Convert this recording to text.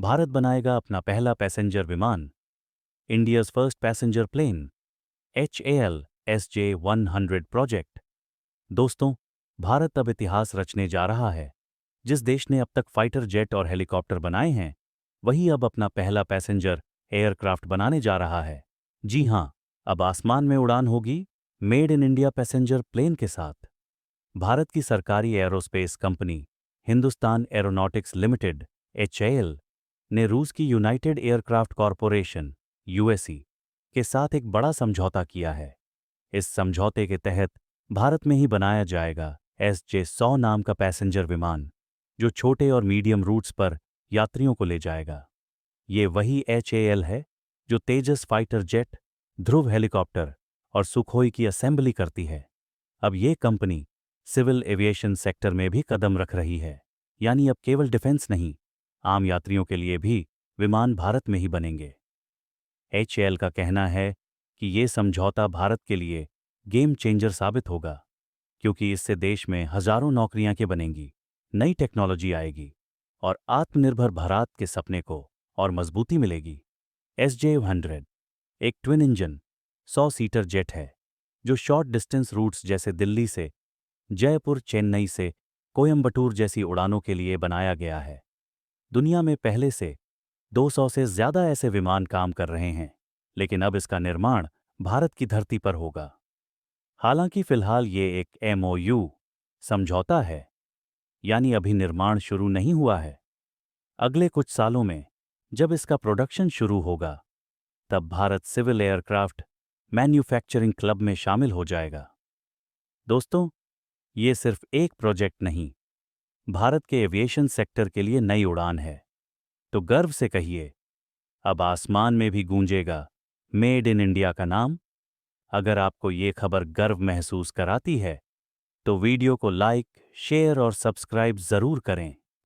भारत बनाएगा अपना पहला पैसेंजर विमान, India's first passenger plane, HAL SJ-100 project. दोस्तों, भारत अब इतिहास रचने जा रहा है। जिस देश ने अब तक फाइटर जेट और हेलीकॉप्टर बनाए हैं, वही अब अपना पहला पैसेंजर एयरक्राफ्ट बनाने जा रहा है। जी हां, अब आसमान में उड़ान होगी made in India passenger plane के साथ। भारत की सरकारी aerospace company Hindustan aeronautics limited HAL ने रूस की यूनाइटेड एयरक्राफ्ट कॉरपोरेशन USE के साथ एक बड़ा समझौता किया है। इस समझौते के तहत भारत में ही बनाया जाएगा SJ-100 नाम का पैसेंजर विमान, जो छोटे और मीडियम रूट्स पर यात्रियों को ले जाएगा। ये वही HAL है जो तेजस फाइटर जेट, ध्रुव हेलीकॉप्टर और सुखोई की असेंबली करती है। अब ये कंपनी सिविल एविएशन सेक्टर में भी कदम रख रही है, यानी अब केवल डिफेंस नहीं, आम यात्रियों के लिए भी विमान भारत में ही बनेंगे। HAL का कहना है कि ये समझौता भारत के लिए गेम चेंजर साबित होगा, क्योंकि इससे देश में हजारों नौकरियां के बनेंगी, नई टेक्नोलॉजी आएगी और आत्मनिर्भर भारत के सपने को और मजबूती मिलेगी। SJ-100 एक ट्विन इंजन 100 सीटर जेट है, जो शॉर्ट डिस्टेंस रूट्स जैसे दिल्ली से जयपुर, चेन्नई से कोयंबटूर जैसी उड़ानों के लिए बनाया गया है। दुनिया में पहले से 200 से ज्यादा ऐसे विमान काम कर रहे हैं, लेकिन अब इसका निर्माण भारत की धरती पर होगा। हालांकि फिलहाल ये एक MOU समझौता है, यानी अभी निर्माण शुरू नहीं हुआ है। अगले कुछ सालों में जब इसका प्रोडक्शन शुरू होगा, तब Bharat civil aircraft manufacturing club में शामिल हो जाएगा। दोस्तों, ये सिर्फ एक प्रोजेक्ट नहीं, भारत के एविएशन सेक्टर के लिए नई उड़ान है। तो गर्व से कहिए, अब आसमान में भी गूंजेगा मेड इन इंडिया का नाम। अगर आपको ये खबर गर्व महसूस कराती है, तो वीडियो को लाइक, शेयर और सब्सक्राइब जरूर करें।